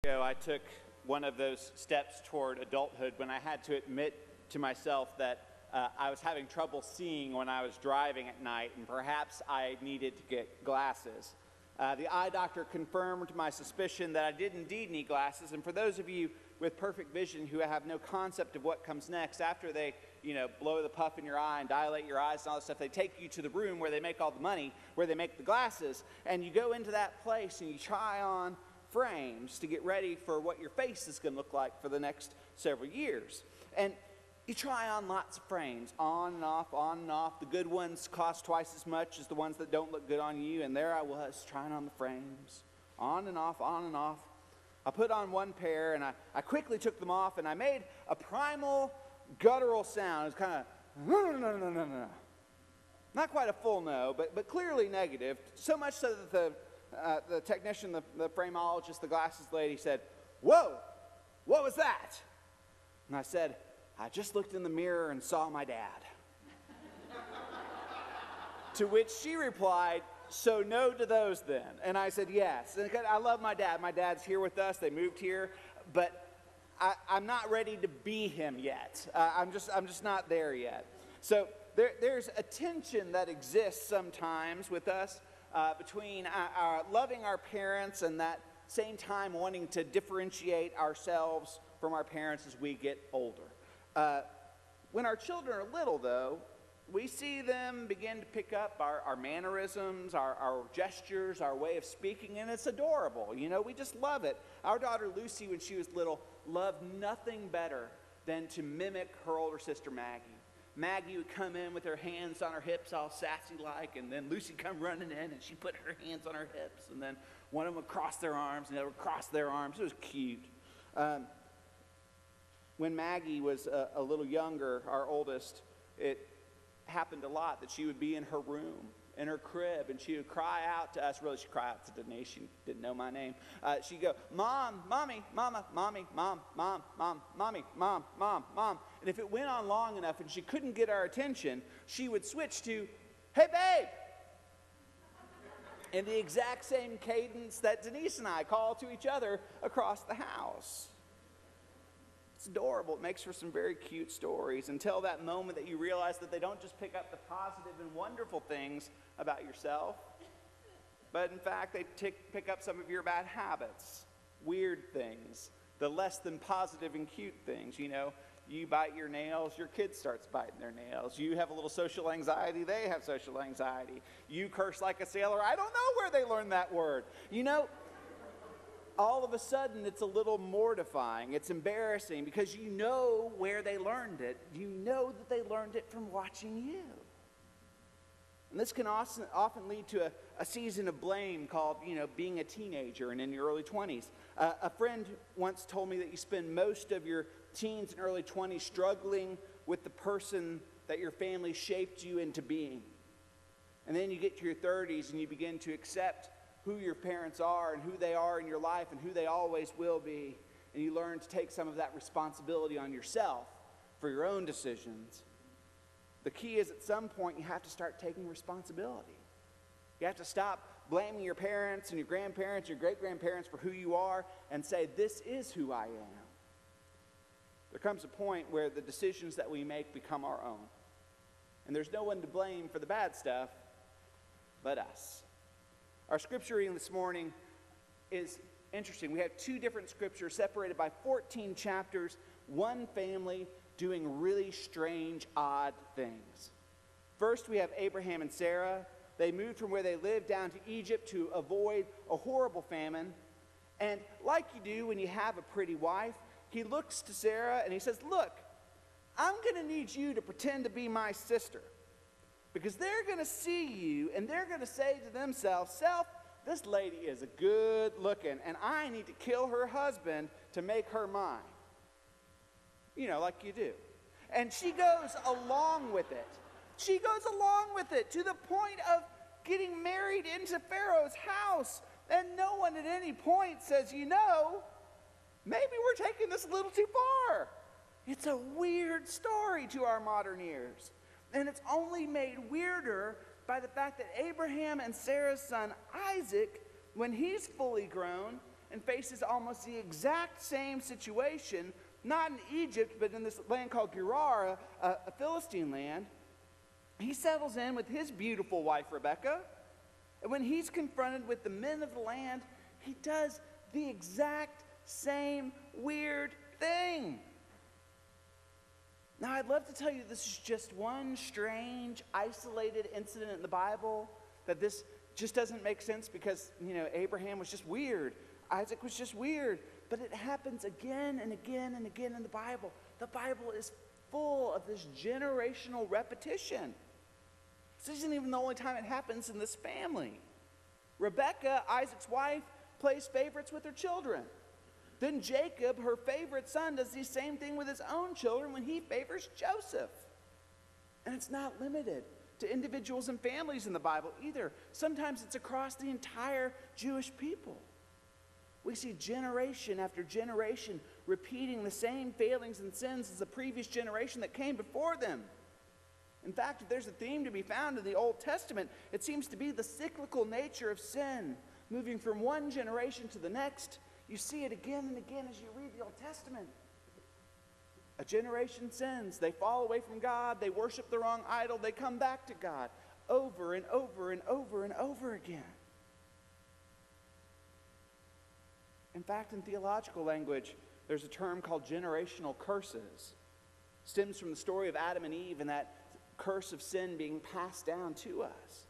ago, I took one of those steps toward adulthood when I had to admit to myself that I was having trouble seeing when I was driving at night, and perhaps I needed to get glasses. The eye doctor confirmed my suspicion that I did indeed need glasses, and for those of you with perfect vision who have no concept of what comes next, after they, blow the puff in your eye and dilate your eyes and all that stuff, they take you to the room where they make all the money, where they make the glasses, and you go into that place and you try on frames to get ready for what your face is going to look like for the next several years. And you try on lots of frames, on and off, on and off. The good ones cost twice as much as the ones that don't look good on you, and there I was trying on the frames, on and off, on and off. I put on one pair, and I quickly took them off, and I made a primal, guttural sound. It was kind of, no. Not quite a full no, but clearly negative, so much so that the technician, the frameologist, the glasses lady said, "Whoa, what was that?" And I said, "I just looked in the mirror and saw my dad." To which she replied, "So no to those then." And I said, "Yes." And I love my dad. My dad's here with us. They moved here, but I'm not ready to be him yet. I'm just not there yet. So there's a tension that exists sometimes with us between our loving our parents and that same time wanting to differentiate ourselves from our parents as we get older. When our children are little, though, we see them begin to pick up our mannerisms, our gestures, our way of speaking, and it's adorable. We just love it. Our daughter Lucy, when she was little, loved nothing better than to mimic her older sister Maggie. Maggie would come in with her hands on her hips, all sassy-like, and then Lucy would come running in, and she put her hands on her hips, and then one of them would cross their arms, and the other would cross their arms. It was cute. When Maggie was a little younger, our oldest, it happened a lot that she would be in her room, in her crib, and she would cry out to us. Really, she'd cry out to Denise. She didn't know my name. She'd go, "Mom, Mommy, Mama, Mommy, Mom, Mom, Mom, Mommy, Mom, Mom, Mom." And if it went on long enough and she couldn't get our attention, she would switch to, "Hey, babe," in the exact same cadence that Denise and I call to each other across the house. It's adorable. It makes for some very cute stories until that moment that you realize that they don't just pick up the positive and wonderful things about yourself, but in fact they pick up some of your bad habits, weird things, the less than positive and cute things. You bite your nails, your kid starts biting their nails. You have a little social anxiety, they have social anxiety. You curse like a sailor. I don't know where they learned that word. All of a sudden, it's a little mortifying. It's embarrassing because you know where they learned it. You know that they learned it from watching you. And this can often lead to a season of blame called, being a teenager and in your early 20s. A friend once told me that you spend most of your teens and early 20s struggling with the person that your family shaped you into being. And then you get to your 30s and you begin to accept who your parents are and who they are in your life and who they always will be. And you learn to take some of that responsibility on yourself for your own decisions. The key is at some point you have to start taking responsibility. You have to stop blaming your parents and your grandparents, your great-grandparents for who you are and say, "This is who I am." There comes a point where the decisions that we make become our own. And there's no one to blame for the bad stuff but us. Our scripture reading this morning is interesting. We have two different scriptures separated by 14 chapters, one family doing really strange, odd things. First, we have Abraham and Sarah. They moved from where they lived down to Egypt to avoid a horrible famine. And like you do when you have a pretty wife, he looks to Sarah and he says, "Look, I'm going to need you to pretend to be my sister. Because they're going to see you and they're going to say to themselves, 'Self, this lady is good looking and I need to kill her husband to make her mine.'" Like you do. And she goes along with it. She goes along with it to the point of getting married into Pharaoh's house. And no one at any point says, maybe we're taking this a little too far. It's a weird story to our modern ears. And it's only made weirder by the fact that Abraham and Sarah's son Isaac, when he's fully grown and faces almost the exact same situation, not in Egypt, but in this land called Gerar, a Philistine land. He settles in with his beautiful wife, Rebekah. And when he's confronted with the men of the land, he does the exact same weird thing. Now, I'd love to tell you this is just one strange, isolated incident in the Bible, that this just doesn't make sense because, Abraham was just weird. Isaac was just weird. But it happens again and again and again in the Bible. The Bible is full of this generational repetition. This isn't even the only time it happens in this family. Rebekah, Isaac's wife, plays favorites with her children. Then Jacob, her favorite son, does the same thing with his own children when he favors Joseph. And it's not limited to individuals and families in the Bible either. Sometimes it's across the entire Jewish people. We see generation after generation repeating the same failings and sins as the previous generation that came before them. In fact, if there's a theme to be found in the Old Testament, it seems to be the cyclical nature of sin, moving from one generation to the next. You see it again and again as you read the Old Testament. A generation sins, they fall away from God, they worship the wrong idol, they come back to God over and over and over and over again. In fact, in theological language, there's a term called generational curses. It stems from the story of Adam and Eve and that curse of sin being passed down to us.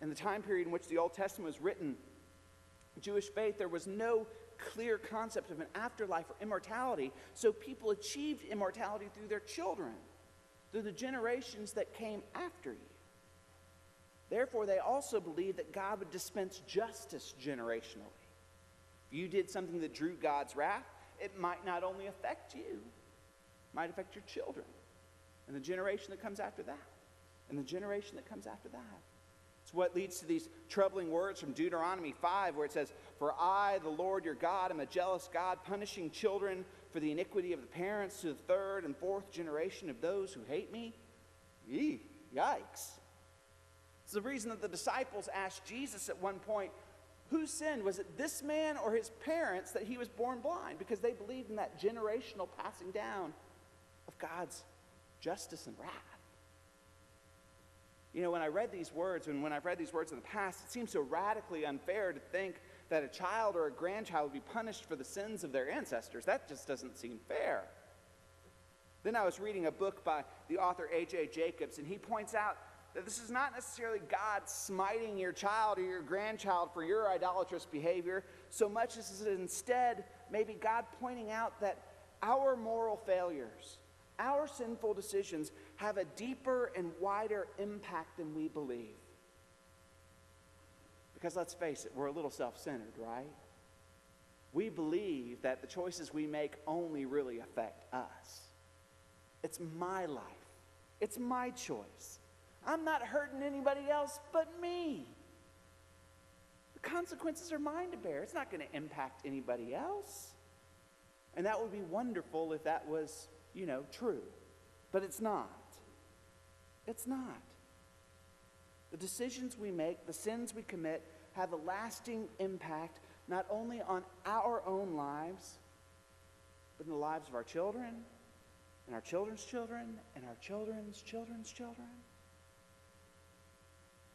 In the time period in which the Old Testament was written, Jewish faith, there was no clear concept of an afterlife or immortality, so people achieved immortality through their children, through the generations that came after you. Therefore, they also believed that God would dispense justice generationally. If you did something that drew God's wrath, it might not only affect you, it might affect your children, and the generation that comes after that, and the generation that comes after that. It's what leads to these troubling words from Deuteronomy 5, where it says, "For I, the Lord your God, am a jealous God, punishing children for the iniquity of the parents to the third and fourth generation of those who hate me." Yikes. It's the reason that the disciples asked Jesus at one point, who sinned? Was it this man or his parents that he was born blind? Because they believed in that generational passing down of God's justice and wrath. When I read these words, and when I've read these words in the past, it seems so radically unfair to think that a child or a grandchild would be punished for the sins of their ancestors. That just doesn't seem fair. Then I was reading a book by the author H.A. Jacobs, and he points out that this is not necessarily God smiting your child or your grandchild for your idolatrous behavior, so much as it is instead maybe God pointing out that our moral failures, our sinful decisions have a deeper and wider impact than we believe. Because let's face it, we're a little self-centered, right? We believe that the choices we make only really affect us. It's my life. It's my choice. I'm not hurting anybody else but me. The consequences are mine to bear. It's not going to impact anybody else. And that would be wonderful if that was, true. But it's not. It's not. The decisions we make, the sins we commit, have a lasting impact not only on our own lives, but in the lives of our children, and our children's children, and our children's children's children.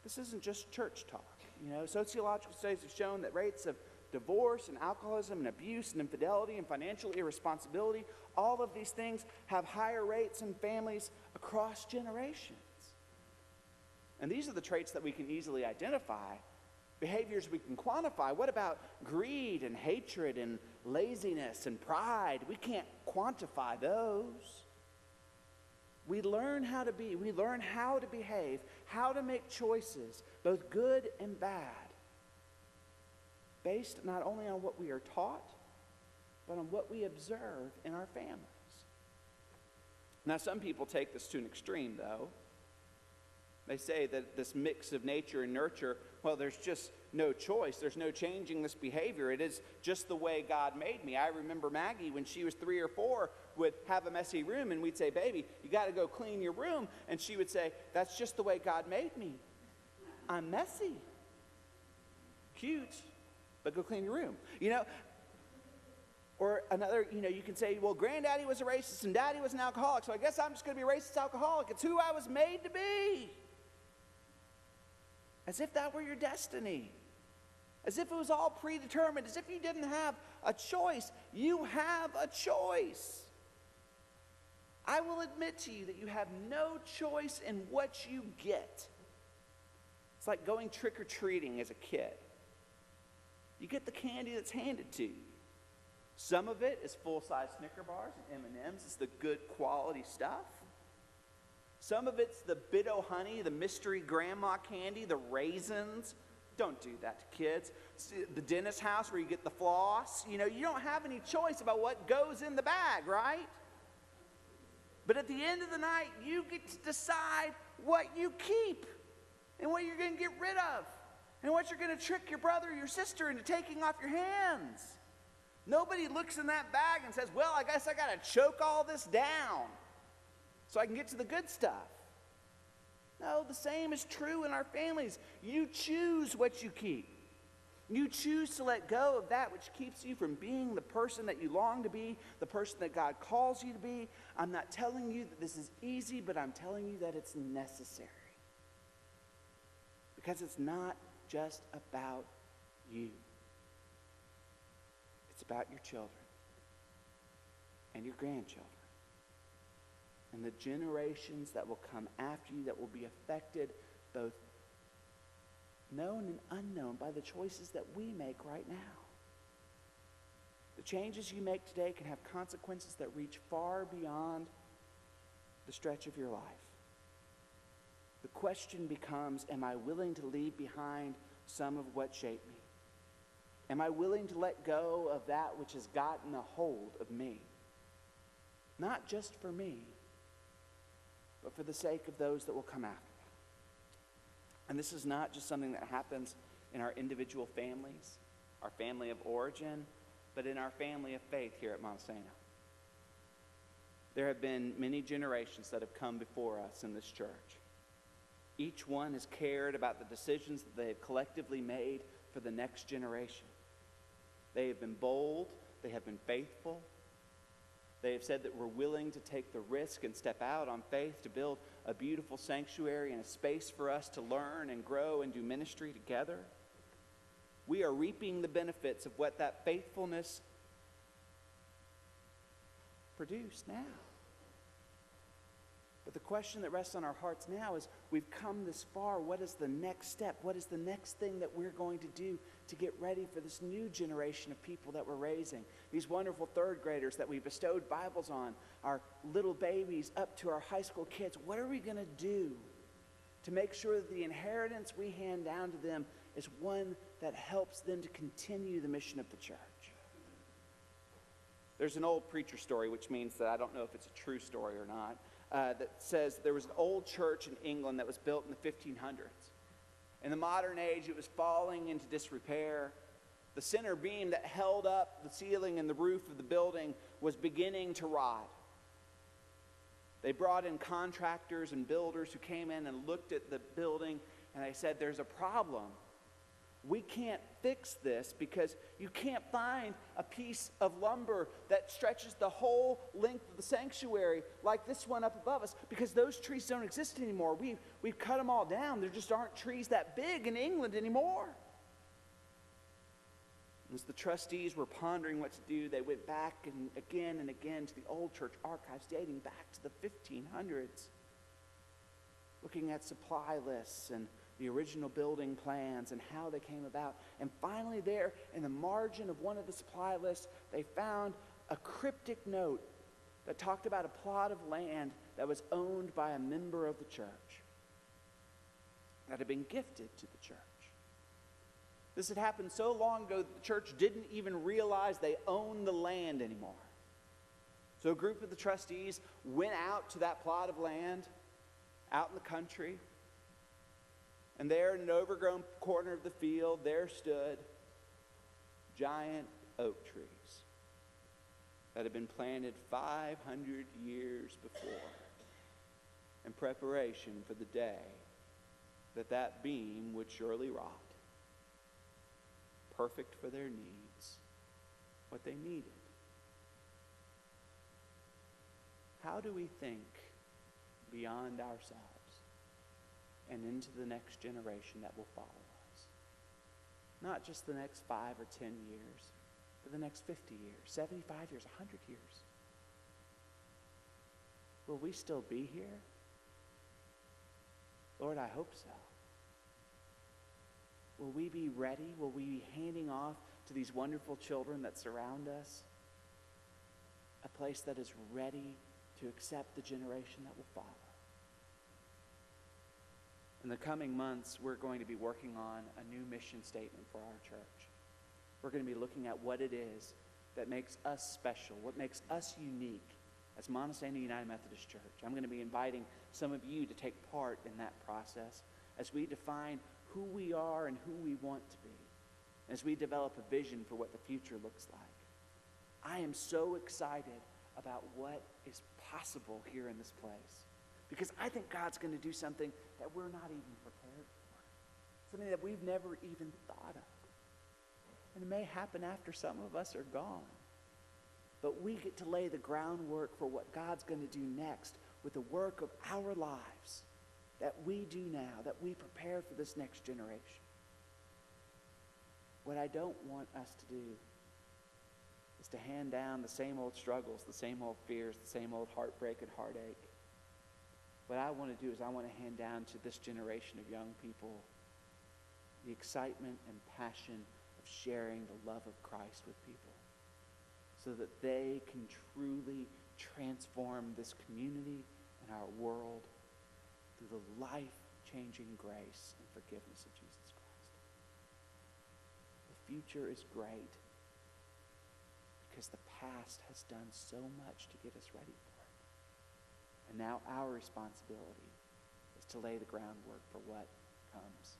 This isn't just church talk. Sociological studies have shown that rates of divorce and alcoholism and abuse and infidelity and financial irresponsibility, all of these things have higher rates in families across generations. And these are the traits that we can easily identify, behaviors we can quantify. What about greed and hatred and laziness and pride? We can't quantify those. We learn how to be, we learn how to behave, how to make choices, both good and bad, based not only on what we are taught, but on what we observe in our families. Now, some people take this to an extreme, though. They say that this mix of nature and nurture, well, there's just no choice. There's no changing this behavior. It is just the way God made me. I remember Maggie, when she was 3 or 4, would have a messy room, and we'd say, "Baby, you got to go clean your room." And she would say, "That's just the way God made me. I'm messy." Cute, but go clean your room. Or another, you can say, well, granddaddy was a racist and daddy was an alcoholic, so I guess I'm just going to be a racist alcoholic. It's who I was made to be. As if that were your destiny. As if it was all predetermined. As if you didn't have a choice. You have a choice. I will admit to you that you have no choice in what you get. It's like going trick-or-treating as a kid. You get the candy that's handed to you. Some of it is full-size Snicker bars and M&Ms. It's the good quality stuff. Some of it's the Bit-O-Honey, the mystery grandma candy, the raisins. Don't do that to kids. The dentist house where you get the floss. You don't have any choice about what goes in the bag, right? But at the end of the night, you get to decide what you keep and what you're going to get rid of and what you're going to trick your brother or your sister into taking off your hands. Nobody looks in that bag and says, well, I guess I got to choke all this down so I can get to the good stuff. No, the same is true in our families. You choose what you keep. You choose to let go of that which keeps you from being the person that you long to be, the person that God calls you to be. I'm not telling you that this is easy, but I'm telling you that it's necessary. Because it's not just about you. It's about your children and your grandchildren and the generations that will come after you that will be affected both known and unknown by the choices that we make right now. The changes you make today can have consequences that reach far beyond the stretch of your life. The question becomes, am I willing to leave behind some of what shaped me? Am I willing to let go of that which has gotten a hold of me? Not just for me, but for the sake of those that will come after me. And this is not just something that happens in our individual families, our family of origin, but in our family of faith here at Monte Sano. There have been many generations that have come before us in this church. Each one has cared about the decisions that they have collectively made for the next generation. They have been bold. They have been faithful. They have said that we're willing to take the risk and step out on faith to build a beautiful sanctuary and a space for us to learn and grow and do ministry together. We are reaping the benefits of what that faithfulness produced now. But the question that rests on our hearts now is, we've come this far. What is the next step? What is the next thing that we're going to do to get ready for this new generation of people that we're raising? These wonderful third graders that we bestowed Bibles on, our little babies up to our high school kids. What are we going to do to make sure that the inheritance we hand down to them is one that helps them to continue the mission of the church? There's an old preacher story, which means that I don't know if it's a true story or not, that says there was an old church in England that was built in the 1500s. In the modern age, it was falling into disrepair. The center beam that held up the ceiling and the roof of the building was beginning to rot. They brought in contractors and builders who came in and looked at the building, and they said, there's a problem. We can't fix this because you can't find a piece of lumber that stretches the whole length of the sanctuary like this one up above us, because those trees don't exist anymore. We've cut them all down. There just aren't trees that big in England anymore. As the trustees were pondering what to do, they went back and again to the old church archives dating back to the 1500s, looking at supply lists and the original building plans and how they came about. And finally there, in the margin of one of the supply lists, they found a cryptic note that talked about a plot of land that was owned by a member of the church that had been gifted to the church. This had happened so long ago that the church didn't even realize they owned the land anymore. So a group of the trustees went out to that plot of land out in the country. And there in an overgrown corner of the field, there stood giant oak trees that had been planted 500 years before in preparation for the day that that beam would surely rot. perfect for their needs what they needed. How do we think beyond ourselves and into the next generation that will follow us? Not just the next 5 or 10 years, but the next 50 years, 75 years, 100 years. Will we still be here? Lord, I hope so. Will we be ready? Will we be handing off to these wonderful children that surround us a place that is ready to accept the generation that will follow? In the coming months, we're going to be working on a new mission statement for our church. We're going to be looking at what it is that makes us special, what makes us unique as Monte Sano United Methodist Church. I'm going to be inviting some of you to take part in that process as we define who we are and who we want to be, as we develop a vision for what the future looks like. I am so excited about what is possible here in this place, because I think God's going to do something that we're not even prepared for, something that we've never even thought of. And it may happen after some of us are gone, but we get to lay the groundwork for what God's going to do next with the work of our lives that we do now, that we prepare for this next generation. What I don't want us to do is to hand down the same old struggles, the same old fears, the same old heartbreak and heartache. What I want to do is I want to hand down to this generation of young people the excitement and passion of sharing the love of Christ with people, so that they can truly transform this community and our world through the life-changing grace and forgiveness of Jesus Christ. The future is great because the past has done so much to get us ready for it. And now our responsibility is to lay the groundwork for what comes.